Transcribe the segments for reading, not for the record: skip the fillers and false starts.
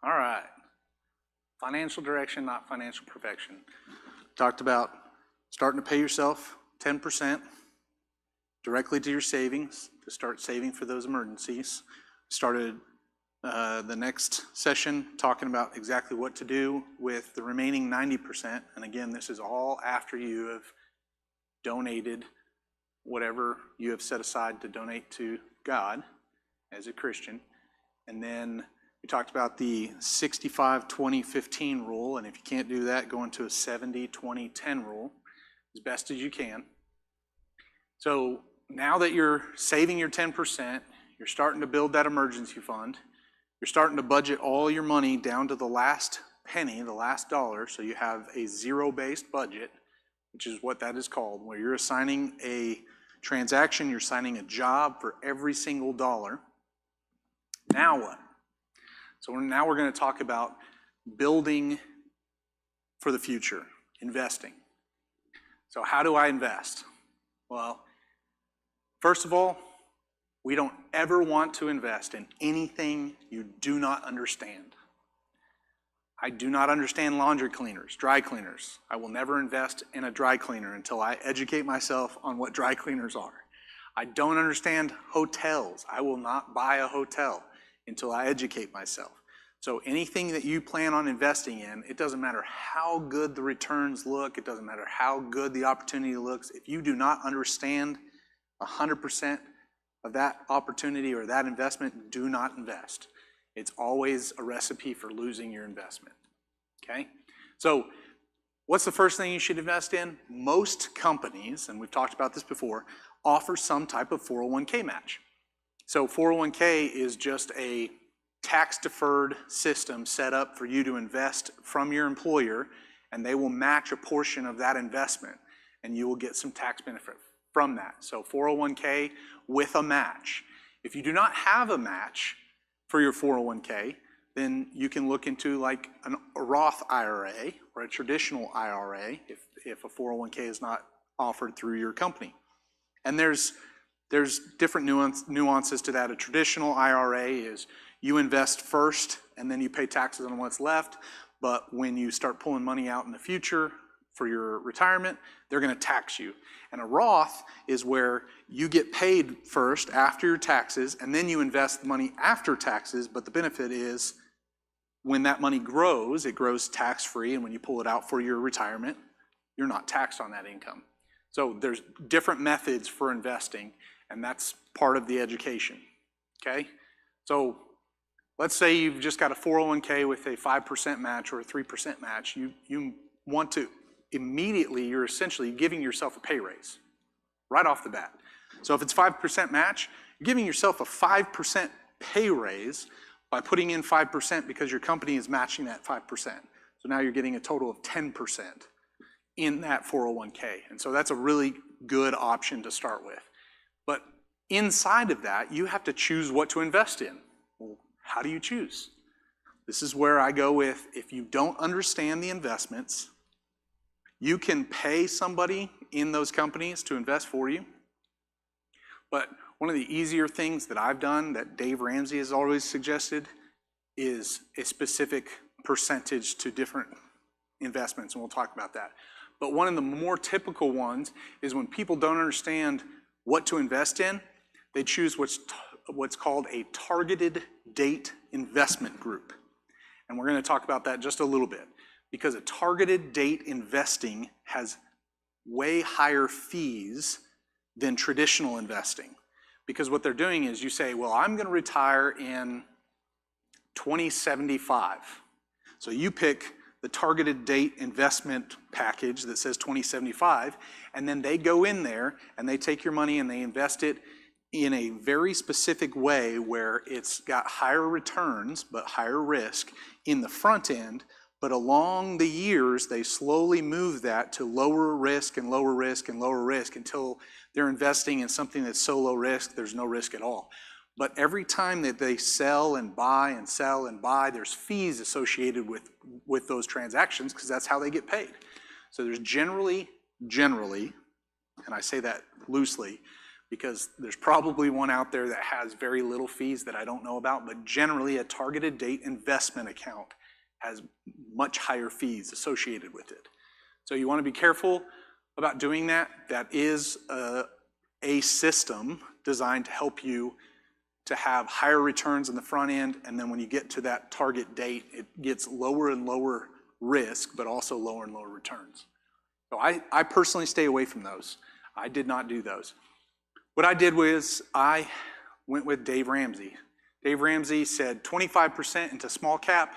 All right. Financial direction, not financial perfection. Talked about starting to pay yourself 10% directly to your savings to start saving for those emergencies. Started the next session talking about exactly what to do with the remaining 90%. And again, this is all after you have donated whatever you have set aside to donate to God as a Christian. And then we talked about the 65-20-15 rule, and if you can't do that, go into a 70-20-10 rule as best as you can. So now that you're saving your 10%, you're starting to build that emergency fund, you're starting to budget all your money down to the last penny, the last dollar, so you have a zero-based budget, which is what that is called, where you're assigning a transaction, you're assigning a job for every single dollar. Now what? So now we're going to talk about building for the future, investing. So how do I invest? Well, first of all, we don't ever want to invest in anything you do not understand. I do not understand laundry cleaners, dry cleaners. I will never invest in a dry cleaner until I educate myself on what dry cleaners are. I don't understand hotels. I will not buy a hotel until I educate myself. So anything that you plan on investing in, it doesn't matter how good the returns look, it doesn't matter how good the opportunity looks, if you do not understand 100% of that opportunity or that investment, do not invest. It's always a recipe for losing your investment, okay? So what's the first thing you should invest in? Most companies, and we've talked about this before, offer some type of 401k match. So 401k is just a tax-deferred system set up for you to invest from your employer, and they will match a portion of that investment, and you will get some tax benefit from that. So 401k with a match. If you do not have a match for your 401k, then you can look into like a Roth IRA or a traditional IRA if a 401k is not offered through your company. And there's different nuances to that. A traditional IRA is you invest first and then you pay taxes on what's left, but when you start pulling money out in the future for your retirement, they're going to tax you. And a Roth is where you get paid first after your taxes, and then you invest the money after taxes, but the benefit is when that money grows, it grows tax-free, and when you pull it out for your retirement, you're not taxed on that income. So there's different methods for investing, and that's part of the education, okay? So let's say you've just got a 401k with a 5% match or a 3% match. You want to immediately, you're essentially giving yourself a pay raise right off the bat. So if it's 5% match, you're giving yourself a 5% pay raise by putting in 5% because your company is matching that 5%. So now you're getting a total of 10% in that 401k. And so that's a really good option to start with. But inside of that, you have to choose what to invest in. Well, how do you choose? This is where I go with, if you don't understand the investments, you can pay somebody in those companies to invest for you. But one of the easier things that I've done that Dave Ramsey has always suggested is a specific percentage to different investments, and we'll talk about that. But one of the more typical ones is when people don't understand what to invest in, they choose what's called a targeted date investment group. And we're going to talk about that just a little bit, because a targeted date investing has way higher fees than traditional investing. Because what they're doing is you say, well, I'm going to retire in 2075. So you pick the targeted date investment package that says 2075, and then they go in there and they take your money and they invest it in a very specific way where it's got higher returns but higher risk in the front end, but along the years they slowly move that to lower risk and lower risk and lower risk until they're investing in something that's so low risk there's no risk at all. But every time that they sell and buy and sell and buy, there's fees associated with those transactions because that's how they get paid. So there's generally, and I say that loosely, because there's probably one out there that has very little fees that I don't know about, but generally a targeted date investment account has much higher fees associated with it. So you want to be careful about doing that. That is a system designed to help you to have higher returns in the front end, and then when you get to that target date, it gets lower and lower risk, but also lower and lower returns. So I personally stay away from those. I did not do those. What I did was I went with Dave Ramsey. Dave Ramsey said 25% into small cap,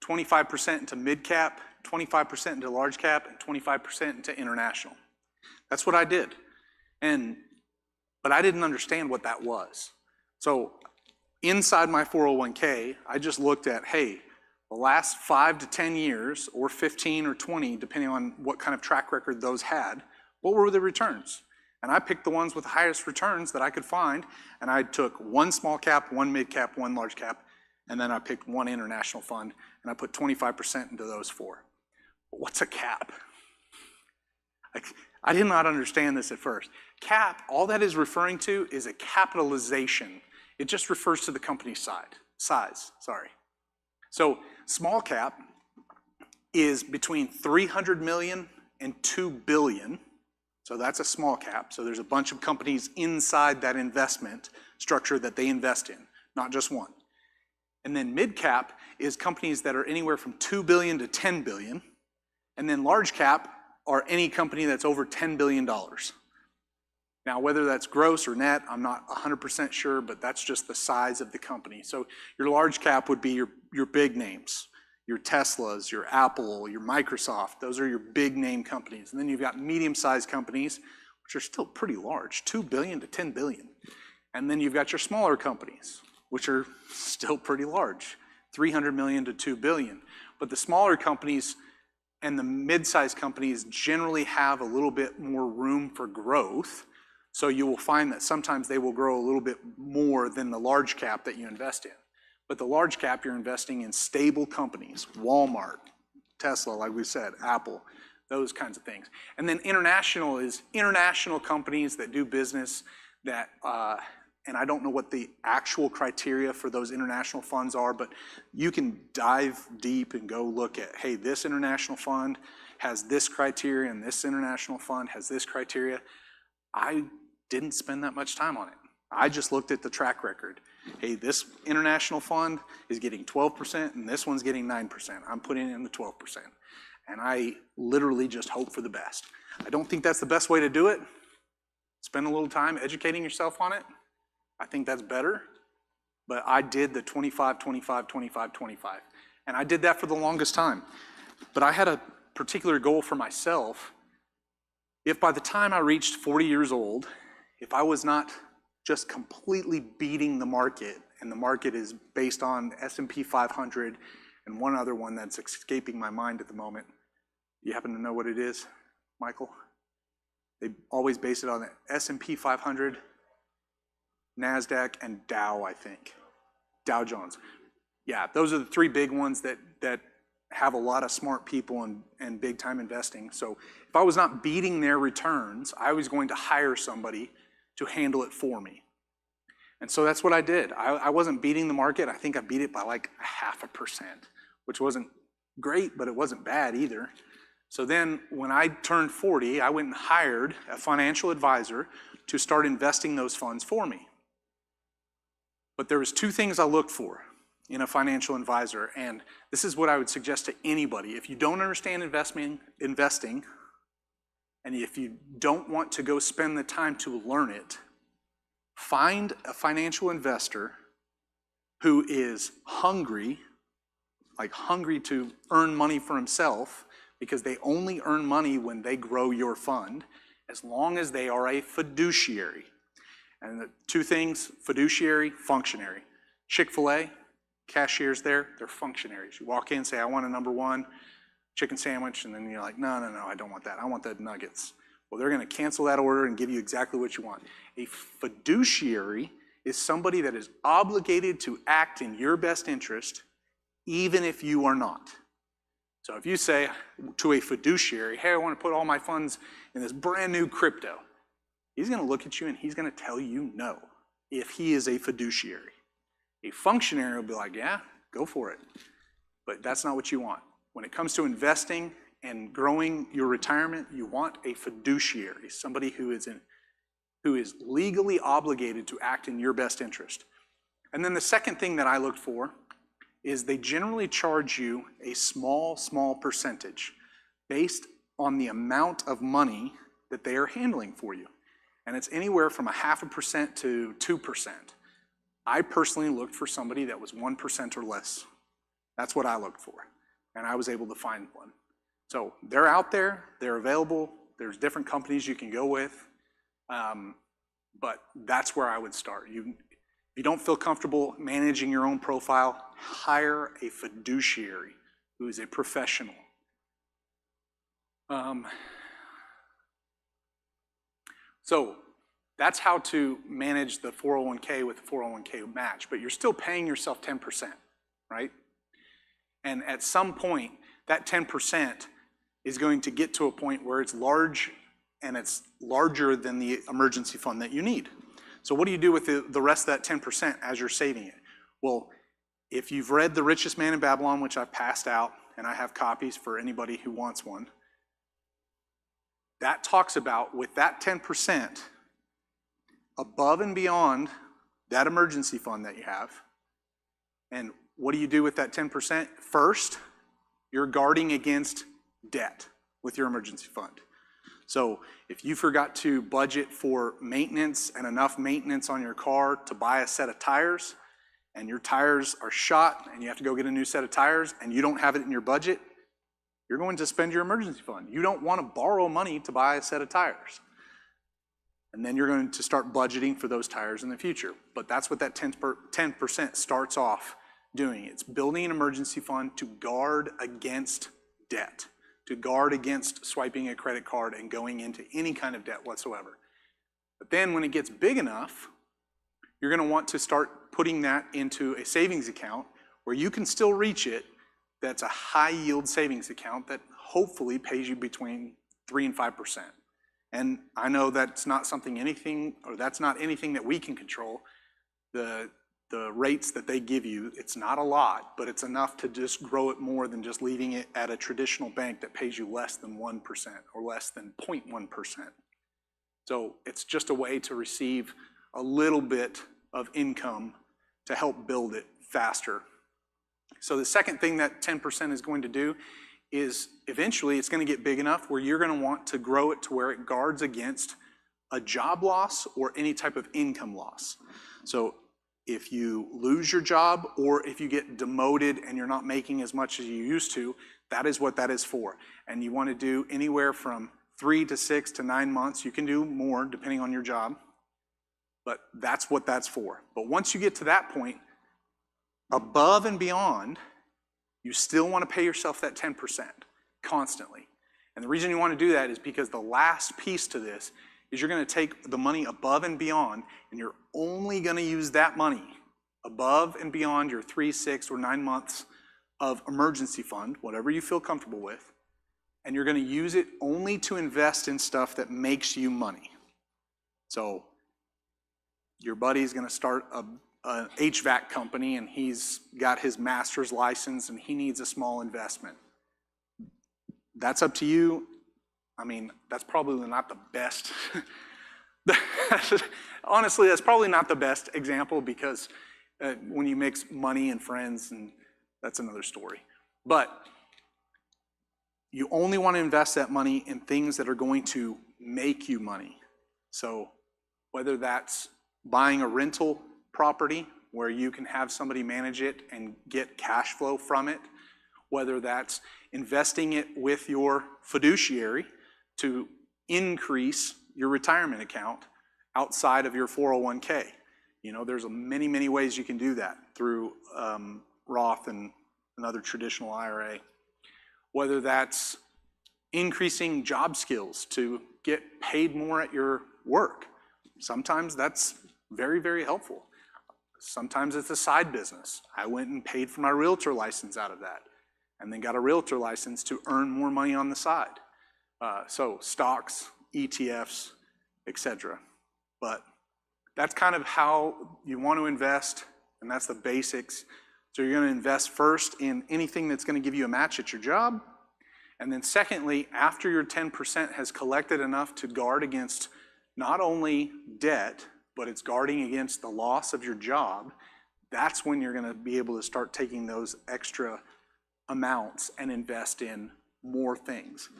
25% into mid cap, 25% into large cap, and 25% into international. That's what I did. But I didn't understand what that was. So inside my 401k, I just looked at, hey, the last 5 to 10 years, or 15 or 20, depending on what kind of track record those had, what were the returns? And I picked the ones with the highest returns that I could find, and I took one small cap, one mid cap, one large cap, and then I picked one international fund, and I put 25% into those four. But what's a cap? I did not understand this at first. Cap, all that is referring to is a capitalization. It just refers to the company's size. So small cap is between 300 million and 2 billion. So that's a small cap. So there's a bunch of companies inside that investment structure that they invest in, not just one. And then mid cap is companies that are anywhere from 2 billion to 10 billion. And then large cap are any company that's over $10 billion. Now, whether that's gross or net, I'm not 100% sure, but that's just the size of the company. So your large cap would be your big names, your Teslas, your Apple, your Microsoft. Those are your big name companies. And then you've got medium-sized companies, which are still pretty large, 2 billion to 10 billion. And then you've got your smaller companies, which are still pretty large, 300 million to 2 billion. But the smaller companies and the mid-sized companies generally have a little bit more room for growth. So you will find that sometimes they will grow a little bit more than the large cap that you invest in. But the large cap, you're investing in stable companies, Walmart, Tesla, like we said, Apple, those kinds of things. And then international is international companies that do business that, and I don't know what the actual criteria for those international funds are, but you can dive deep and go look at, hey, this international fund has this criteria and this international fund has this criteria. I didn't spend that much time on it. I just looked at the track record. Hey, this international fund is getting 12% and this one's getting 9%. I'm putting in the 12%. And I literally just hope for the best. I don't think that's the best way to do it. Spend a little time educating yourself on it. I think that's better. But I did the 25, 25, 25, 25. And I did that for the longest time. But I had a particular goal for myself. If by the time I reached 40 years old, if I was not just completely beating the market, and the market is based on S&P 500 and one other one that's escaping my mind at the moment. You happen to know what it is, Michael? They always base it on the S&P 500, NASDAQ, and Dow, I think. Dow Jones. Yeah, those are the three big ones that have a lot of smart people and big time investing. So if I was not beating their returns, I was going to hire somebody to handle it for me. And so that's what I did. I wasn't beating the market. I think I beat it by like 0.5%, which wasn't great, but it wasn't bad either. So then when I turned 40, I went and hired a financial advisor to start investing those funds for me. But there was two things I looked for in a financial advisor, and this is what I would suggest to anybody. If you don't understand investing, and if you don't want to go spend the time to learn it, find a financial investor who is hungry, like hungry to earn money for himself, because they only earn money when they grow your fund, as long as they are a fiduciary. And the two things, fiduciary, functionary. Chick-fil-A, cashiers there, they're functionaries. You walk in, say, I want a number one chicken sandwich, and then you're like, no, I don't want that. I want the nuggets. Well, they're gonna cancel that order and give you exactly what you want. A fiduciary is somebody that is obligated to act in your best interest, even if you are not. So if you say to a fiduciary, hey, I want to put all my funds in this brand new crypto, He's gonna look at you and he's gonna tell you no if he is a fiduciary. A functionary will be like, yeah, go for it. But that's not what you want. When it comes to investing and growing your retirement, you want a fiduciary, somebody who is legally obligated to act in your best interest. And then the second thing that I looked for is they generally charge you a small percentage based on the amount of money that they are handling for you. And it's anywhere from 0.5% to 2%. I personally looked for somebody that was 1% or less. That's what I looked for, and I was able to find one. So they're out there, they're available, there's different companies you can go with, but that's where I would start. If you don't feel comfortable managing your own profile, hire a fiduciary who is a professional. So that's how to manage the 401k with the 401k match, but you're still paying yourself 10%, right? And at some point, that 10% is going to get to a point where it's large and it's larger than the emergency fund that you need. So what do you do with the rest of that 10% as you're saving it? Well, if you've read The Richest Man in Babylon, which I've passed out, and I have copies for anybody who wants one, that talks about with that 10%, above and beyond that emergency fund that you have, and what do you do with that 10%? First, you're guarding against debt with your emergency fund. So if you forgot to budget for maintenance and enough maintenance on your car to buy a set of tires, and your tires are shot and you have to go get a new set of tires and you don't have it in your budget, you're going to spend your emergency fund. You don't want to borrow money to buy a set of tires. And then you're going to start budgeting for those tires in the future. But that's what that 10% starts off doing. It's building an emergency fund to guard against debt, to guard against swiping a credit card and going into any kind of debt whatsoever. But then when it gets big enough, you're going to want to start putting that into a savings account where you can still reach it. That's a high yield savings account that hopefully pays you between 3 and 5%. And I know that's not that's not anything that we can control. The rates that they give you, it's not a lot, but it's enough to just grow it more than just leaving it at a traditional bank that pays you less than 1% or less than 0.1%. So it's just a way to receive a little bit of income to help build it faster. So the second thing that 10% is going to do is eventually it's going to get big enough where you're going to want to grow it to where it guards against a job loss or any type of income loss. So if you lose your job or if you get demoted and you're not making as much as you used to, that is what that is for. And you want to do anywhere from 3 to 6 to 9 months. You can do more depending on your job, but that's what that's for. But once you get to that point, above and beyond, you still want to pay yourself that 10% constantly. And the reason you want to do that is because the last piece to this is you're going to take the money above and beyond, and you're only going to use that money above and beyond your 3, 6, or 9 months of emergency fund, whatever you feel comfortable with, and you're going to use it only to invest in stuff that makes you money. So your buddy's going to start an HVAC company, and he's got his master's license, and he needs a small investment. That's up to you. I mean, that's probably not the best. Honestly, that's probably not the best example because when you mix money and friends, and that's another story. But you only want to invest that money in things that are going to make you money. So whether that's buying a rental property where you can have somebody manage it and get cash flow from it, whether that's investing it with your fiduciary to increase your retirement account outside of your 401k. You know, there's many, many ways you can do that through Roth and another traditional IRA. Whether that's increasing job skills to get paid more at your work. Sometimes that's very, very helpful. Sometimes it's a side business. I went and paid for my realtor license out of that and then got a realtor license to earn more money on the side. So stocks, ETFs, etc. But that's kind of how you want to invest, and that's the basics. So you're going to invest first in anything that's going to give you a match at your job. And then secondly, after your 10% has collected enough to guard against not only debt, but it's guarding against the loss of your job, that's when you're going to be able to start taking those extra amounts and invest in more things.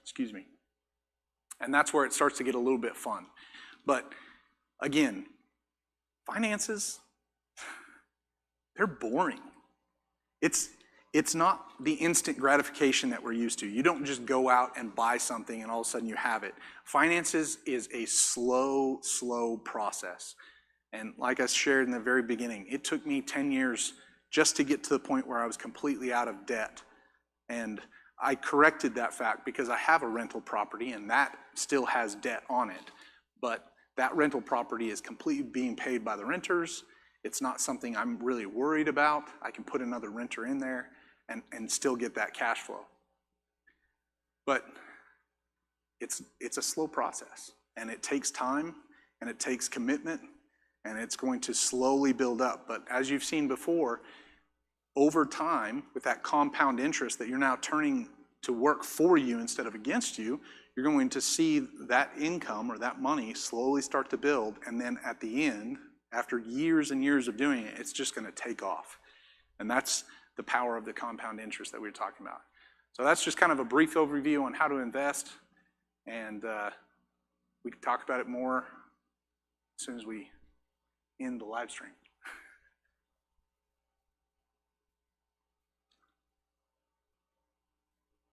Excuse me. And that's where it starts to get a little bit fun. But again, finances, they're boring. It's not the instant gratification that we're used to. You don't just go out and buy something and all of a sudden you have it. Finances is a slow, slow process. And like I shared in the very beginning, it took me 10 years just to get to the point where I was completely out of debt. And I corrected that fact because I have a rental property and that still has debt on it. But that rental property is completely being paid by the renters. It's not something I'm really worried about. I can put another renter in there and still get that cash flow. But it's a slow process, and it takes time, and it takes commitment, and it's going to slowly build up. But as you've seen before, over time, with that compound interest that you're now turning to work for you instead of against you, you're going to see that income or that money slowly start to build, and then at the end, after years and years of doing it, it's just going to take off. And that's the power of the compound interest that we were talking about. So that's just kind of a brief overview on how to invest, and we can talk about it more as soon as we end the live stream.